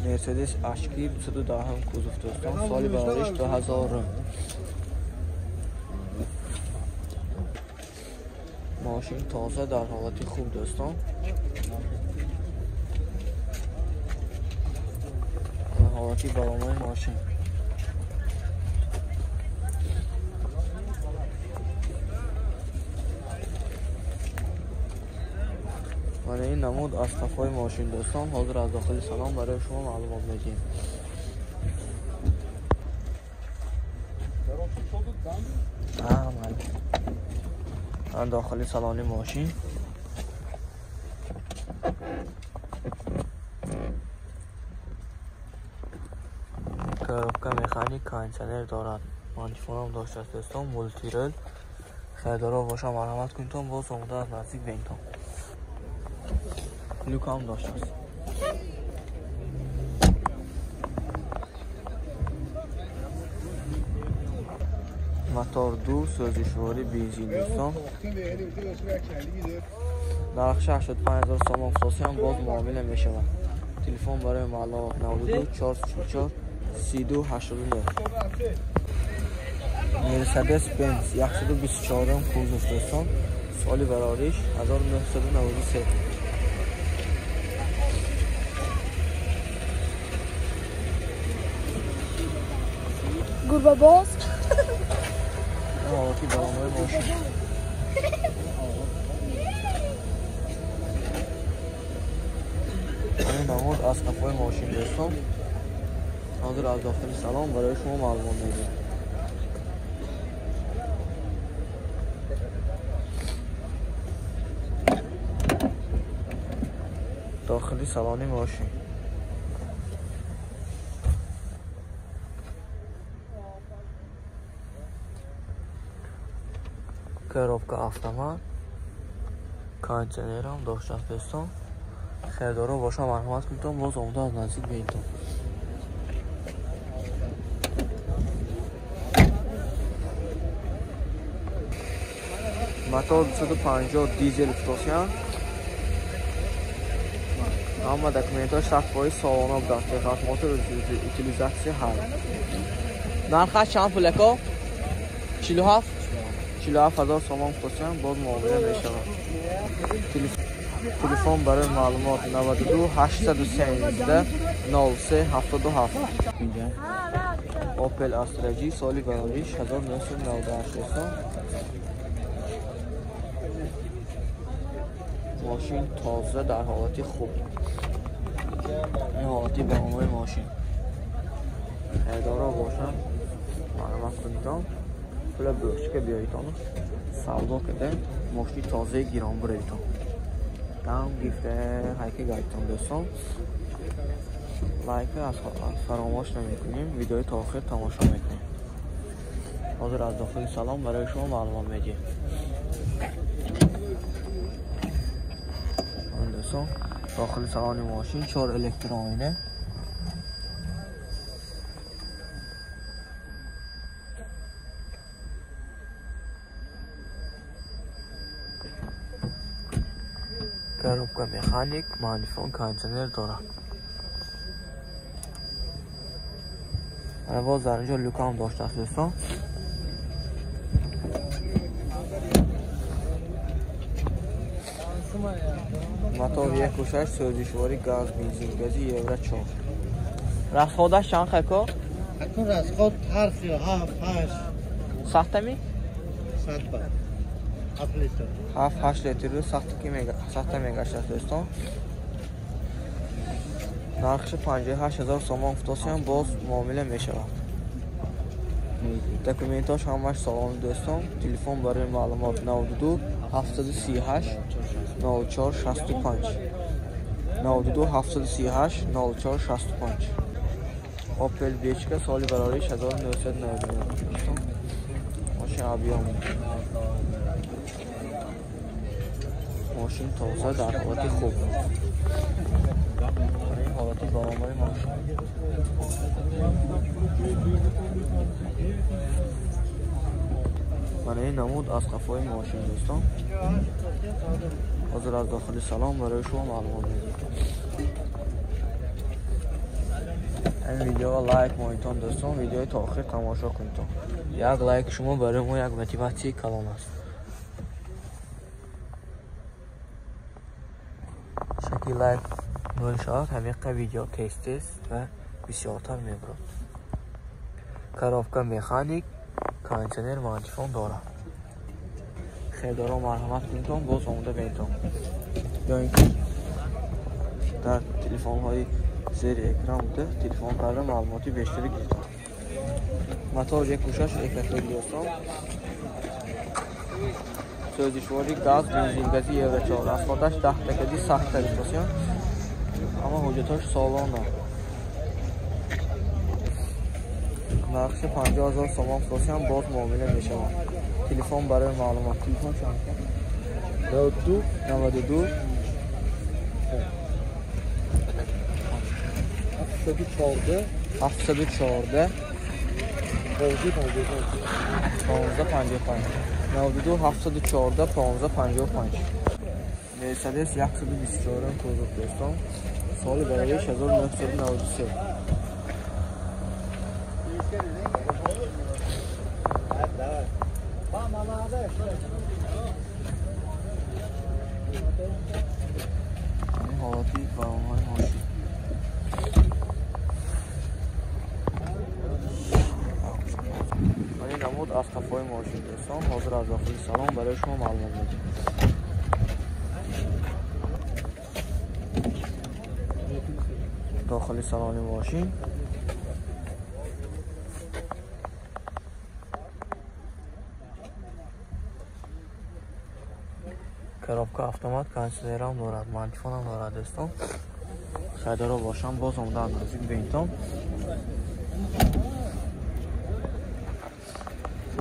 مرسدس اشکی 210 کوزوف دوستان، سالی برایش 2000. ماشین تازه در حالت خوب دوستان. حالتی برامای ماشین. برای این نمود از صفای ماشین دوستان، حاضر از داخل سلام برای شما معلومات میدیم. من داخل سالن ماشین کاربکا مکانیک کانسنر دارد. مانیفون هم داشته است دوستان. مولتیرل خیردارا باشه مرحمت کنید تا باز اومده از نزدیک بینتان. لوک هم داشته است. موتور 2 سوزشواری بنزین دوستان. نرخش 85000 سامان خصوصی هم باز معامله می شود. تلفن برای معلومات 92 444 3289. مرسدس بنز 124 کوزوف دوستان، سالی برایش 1993. گربه باز حالتی برامای ماشین. این نمود از صفای ماشین دوستان، حاضر از داخل سلام برای شما معلومات میدیم. داخلی سالن ماشین. коробка автомат, кондиционер هم داشته است دوستان. خیردارا باشه مرحمت کنید تا باز اومده از نزدیک بینتان. موتور 250 دیزل اکسپلوسیون. اما دکومنتاش صفحه‌های سالانه بوده. خدمات یوتیلیزاسی هست. نرخش چند پوله که؟ 47000 سامان اکسپلوسیون باز معامله می شود. تلفن برای معلومات 92 813 0377. اوپل استراجی سالی برایش 1998 دوستان. ماشین تازه در حالتی خوب. این حالتی به همه ماشین. خیردارا باشن معلومات کنید پول بروشکه بیاییتان سودا کده ماشین تازه گیران براییتان. دم گیفته هایکه گاییتان دوستان. لایک از فراموش نمیکنیم. ویدیوی تا آخر تماشا میکنیم. حاضر از داخل سلام برای شما معلومات میدیم. دوستان داخل سالن ماشین 4 الکترونیه. коробка مکانیک مانیفون کانتینر دارد. باز در اینجا لوک هم داشته است دوستان. موتور 1.6 سوزشواری گاز بنزین گازی یورو 4. رسخودش چند خکا؟ خکا رسخود حرفی 7 8 سخته می؟ 7 لیتر 7-8 لیتر رو سخته میگشت است دوستان. نرخش 58000 سامان افتاسی هم باز معامله می شود. دکومنتاش همش سالان دوستان. تلفن برای معلومات 92 738 04 65 92 738 04 65. اوپل بیچکه سالی برایش 1999 دوستان. ماشین آبیام. ماشین تازه در حالت خوب. این حالتی برامای ماشین. من این نمود از قفای ماشین دوستان. حاضر از داخل سلام برای شما معلومات میدیم. این ویدیو لایک مایتون دوستان، ویدیو تا آخر تماشا کنید. یک لایک شما برای ما یک موتیواسی کلان است. شکل لایک نول شد همیشه ویدیو تست و بسیارتر میبرد. کاروفکا مکانیک کانسنر مانتیفون دارد. خیلی دارم مرحمت کنید باز آمده بینتون. یا اینکه در تلفن های زیر اکران بوده تلفن کارده معلوماتی بیشتری گیرید. متار یک کوشش اکتری دوستان. سوزیشواری گاز بنزین گازی یه چهار افرادش 10% سخت تر استاسیون اما حجتاش سالان نه. نقش 50,000 سوم استاسیون باز معامله میشه. تلفن برای معلومات تلفن چند 92 714 1555 92 714 1555 مرسدس 124 کروز دوستان سال برایش 1993 این حالاتی فرامهای ماشین نمود از صفای ماشین دوستان حاضر از داخل سالن برای شما معلومات میدیم. داخل سالن ماشین کاروفکا اتومات کانسلر هم دارد، مانتیفون هم دارد دوستان. خیلی رو باشم باز آمده نزدیک به اینتون.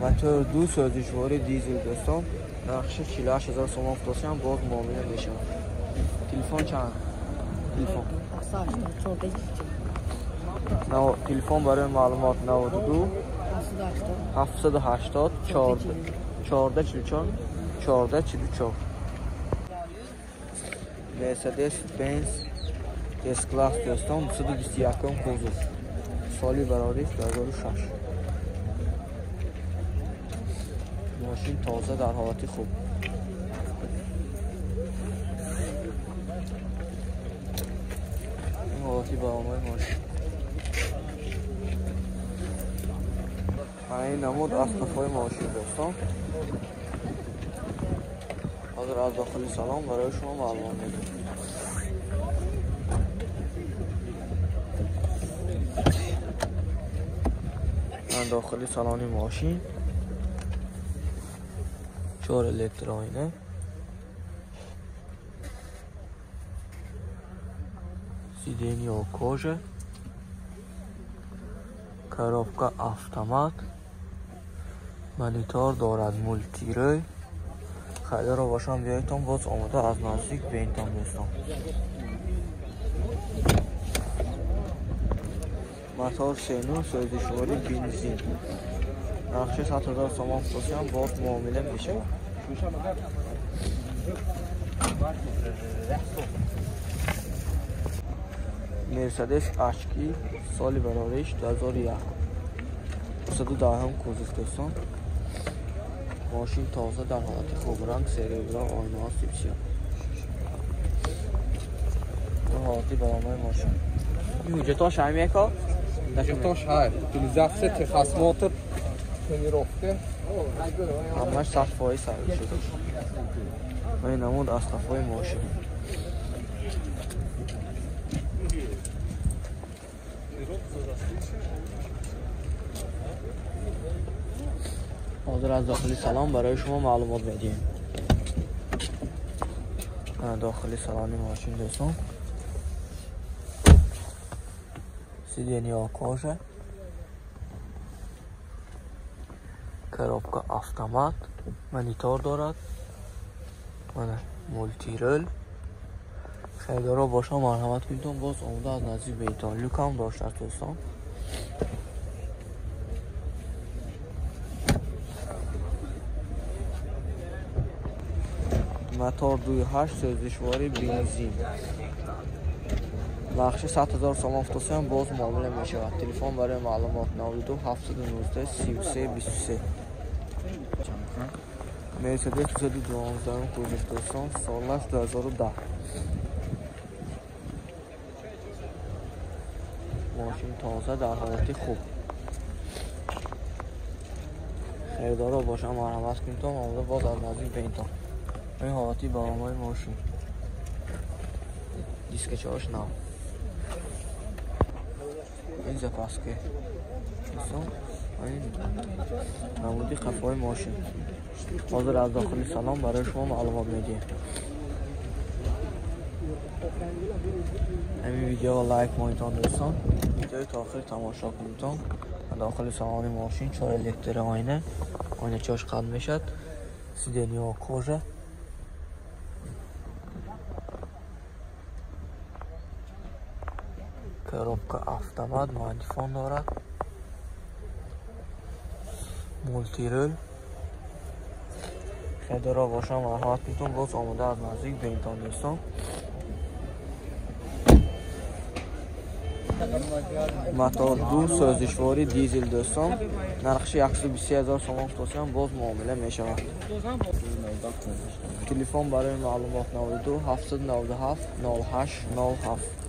موتور دو سوزشوار دیزل دوستان نقش 48,000 سوم استاسیون باز معامله میشه. تلفن چند؟ تلفن برای معلومات 92 780 1444 1444 مرسدس بنز اس کلاس دوستان 221 کوزو سالی برای 2006 ماشین تازه در حالت خوب. این حالتی برنامه ماشین این نمود از صفای ماشین دوستان حاضر از داخل سالن برای شما معلومات میدم. من داخل سالن ماشین 4 الکترونیه سیدنیا کوژه کاروفکا اتومات مانیتور دارد مولتی روی. خیلی رو باشم بیایتون باز آمده از نزدیک به اینتون دوستان. موتور سینو سوزشواری بنزین نقش 100,000 سوم استاسیون باز معامله میشه. مرسدس اشکی سالی برایش 2001 210 کوزه دوستان ماشین تازه در حالت خوب رنگ سریبرا آینه ها سیپسیون این حالتی برنامه ماشین این حجتاش همیه که؟ حجتاش های دلیزافسه تخصمات تنیرفته همش صفایی سوی شده و این نمود از صفای ماشین حاضر از داخلی سالن برای شما معلومات میدیم. داخلی سالن ماشین دوستان سیدنیا کوژه کاروفکا اتومات مانیتور دارد مولتی رول. خیلی رو باشم مرحمت کنید باز آمده از نزدیک به ایتان لوک هم داشته است دوستان. موتور 2.8 سوزشواری بنزین نقشه 100,000 سوم افتاده هم باز معامله می شود. تلفن برای معلومات 92 719 33 23. مرسدس 212 خروجش دوستان، سالش 2010. ماشین تازه در حالت خوب. خریدارا باشن مرحمت کنید تا معامله باز از نزدیک ببینید. این حالتی برنامه ماشین دیسک چهارش نه. این زپاسکه دوستان، این نمودی قفای ماشین. حاضر از داخلی سلام برای شما معلومات میدیم. همین ویدیو لایک مایتان دوستان، ویدیو تا آخر تماشا کنید. داخل سامان ماشین 4 الکتر آینه چاش قد میشد، سیدنیا کожа، коробка автомат ماگنیفون دارد، مولتی رول. خریدارا باشن مرحمت میتون باز آماده از نزدیک به اینتان دوستان. متار 2 سازشواری دیزل دوستان، نرخش 120,000 سوم افتاده هم باز معامله می شود. تلفن برای معلومات 92 797 08 07.